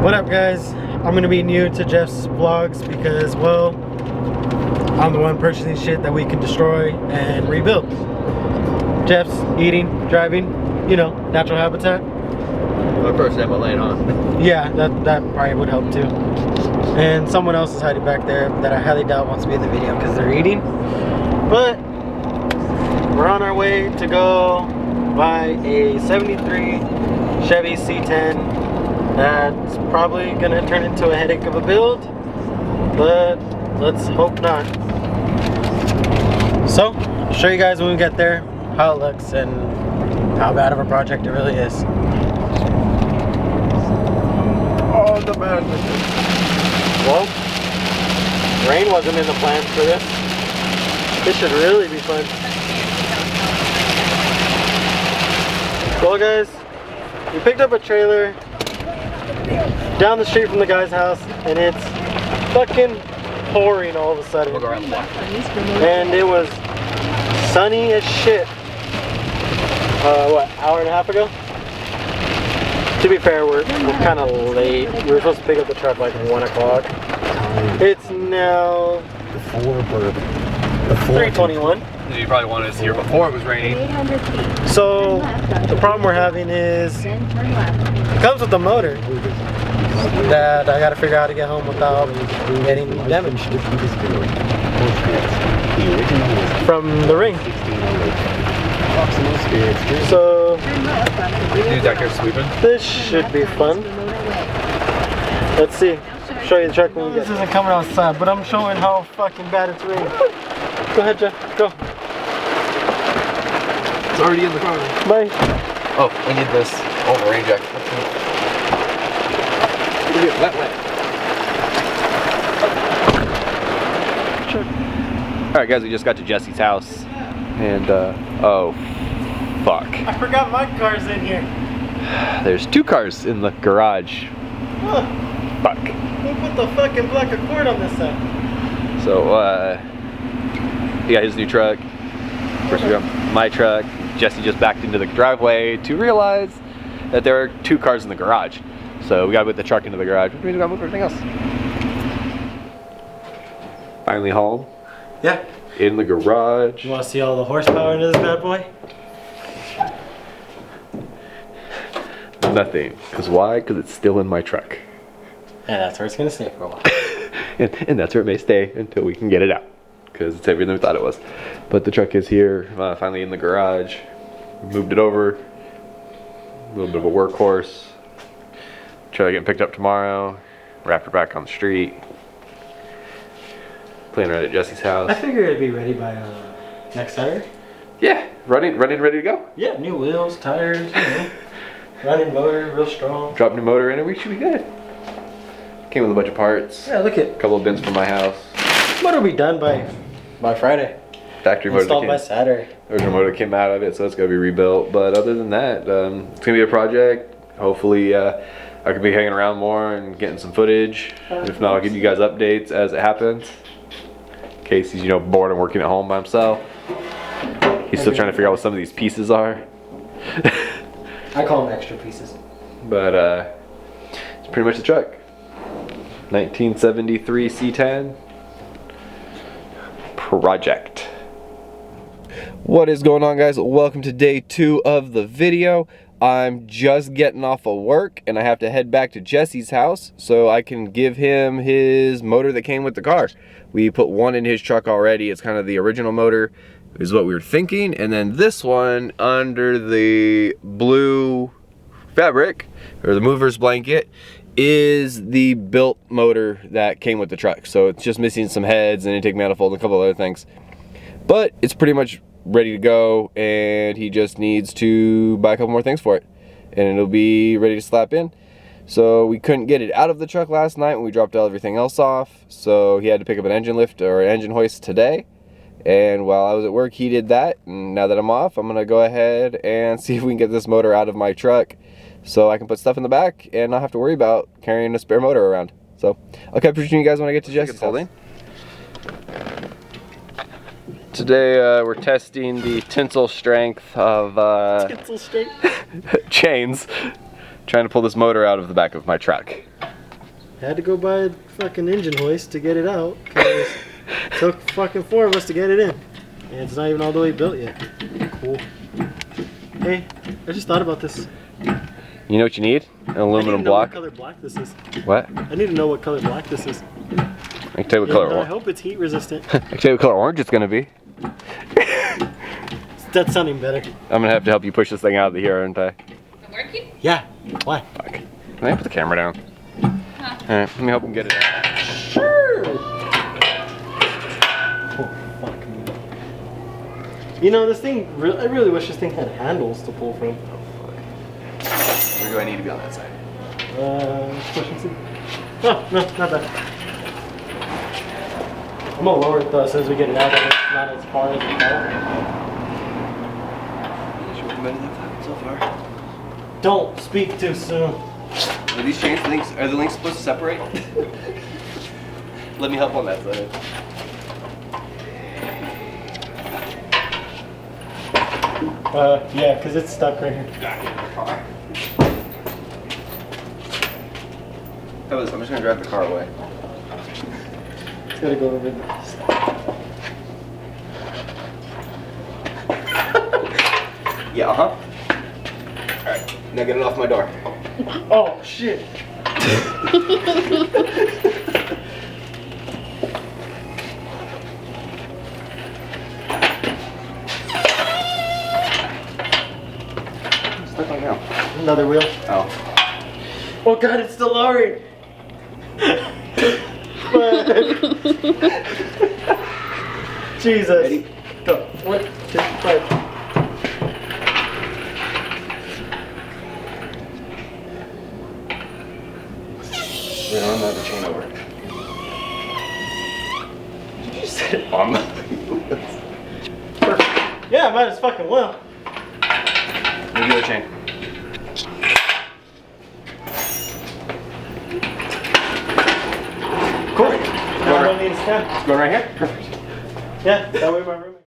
What up, guys? I'm gonna be new to Jeff's vlogs because, well, I'm the one purchasing shit that we can destroy and rebuild. Jeff's eating, driving, you know, natural habitat. My first time I laying on. Yeah, that probably would help too. And someone else is hiding back there that I highly doubt wants to be in the video because they're eating. But we're on our way to go buy a 73 Chevy C10 that's probably gonna turn into a headache of a build, but let's hope not. So, I'll show you guys when we get there how it looks and how bad of a project it really is. Oh, the madness. Well, rain wasn't in the plans for this. This should really be fun. Well, guys, we picked up a trailer down the street from the guy's house, and it's fucking pouring all of a sudden. We'll go around the block. And it was sunny as shit. What, hour and a half ago? To be fair, we're kind of late. We were supposed to pick up the truck like 1 o'clock. It's now 3:21. You probably wanted us here before it was raining. So the problem we're having is it comes with a motor that I gotta figure out how to get home without getting damaged from the ring. So Dude, back here sweeping. this should be fun. Let's see. Show you the truck when we get. This isn't coming outside, but I'm showing how fucking bad it's raining. Go ahead, Jeff. Go. It's already in the car. Bye. Oh, we need this. Oh, the rain jacket. Look at that wet. Alright guys, we just got to Jesse's house. And oh fuck. I forgot my car's in here. There's 2 cars in the garage. Huh. Fuck. Who put the fucking black Accord on this side? So he got his new truck. First we got my truck. Jesse just backed into the driveway to realize that there are 2 cars in the garage. So we gotta put the truck into the garage, which means we gotta move everything else. Finally hauled. Yeah. In the garage. You want to see all the horsepower into this bad boy? Nothing. Cause why? Cause it's still in my truck. And that's where it's gonna stay for a while. and that's where it may stay until we can get it out. Because it's everything we thought it was. But the truck is here, finally in the garage. Moved it over. A little bit of a workhorse. Try to get picked up tomorrow. Wrapped it back on the street. Playing right at Jesse's house. I figure it'd be ready by next Saturday. Yeah, running, ready to go. Yeah, new wheels, tires, you know. Running motor, real strong. Drop new motor in it, we should be good. Came with a bunch of parts. Yeah, look at. A couple of bins from my house. Motor will be done by Friday. Factory motor. Installed by Saturday. Original motor came out of it, so it's gonna be rebuilt. But other than that, it's gonna be a project. Hopefully, I could be hanging around more and getting some footage. If not, I'll give you guys updates as it happens. In case he's, you know, bored and working at home by himself. He's still trying to figure out what some of these pieces are. I call them extra pieces. But it's pretty much the truck. 1973 C10 project. What is going on, guys? Welcome to day 2 of the video. I'm just getting off of work and I have to head back to Jesse's house so I can give him his motor that came with the car. We put one in his truck already. It's kind of the original motor is what we were thinking, and then this one under the blue fabric or the mover's blanket is the built motor that came with the truck. So it's just missing some heads and intake manifold and a couple other things, but it's pretty much ready to go, and he just needs to buy a couple more things for it and it'll be ready to slap in. So we couldn't get it out of the truck last night when we dropped everything else off, so he had to pick up an engine lift or an engine hoist today. And while I was at work, he did that. And now that I'm off, I'm gonna go ahead and see if we can get this motor out of my truck so I can put stuff in the back and not have to worry about carrying a spare motor around. So I'll catch you guys when I get to Jesse's house. Today we're testing the tensile strength of Tensile strength. chains, trying to pull this motor out of the back of my truck. Had to go buy a fucking engine hoist to get it out. Cause it took fucking 4 of us to get it in. And it's not even all the way built yet. Cool. Hey, I just thought about this. You know what you need? An aluminum block. I need to know what color black this is. What? I need to know what color black this is. I can tell you what color. I hope it's heat resistant. I can tell you what color orange it's gonna be. That's sounding better. I'm gonna have to help you push this thing out of the here, aren't I? Working? Yeah. Why? Fuck. Can I put the camera down? Huh. Alright, let me help him get it out. Sure. Oh, fuck me. You know, this thing, I really wish this thing had handles to pull from. Where do I need to be on that side? Push and see. Oh, no, not bad. I'm gonna lower it though as soon as we get it out, but it's not as far as we felt. So far. Don't speak too soon. Are these chain links? Are the links supposed to separate? Let me help on that side. Yeah, because it's stuck right here. How about this? I'm just gonna drive the car away. It's gotta go over there. Yeah, uh-huh. Alright, now get it off my door. Oh, shit. Stuck on now. Another wheel. Oh. Oh god, it's still lowering. Jesus. Ready? Go. 1, 2, 5. Wait, I'm gonna have the chain over. Did you just hit on the Yeah, might as fucking well. Maybe the chain. Cool. Now I don't need a stem. It's going right here? Perfect. Yeah, that way my room.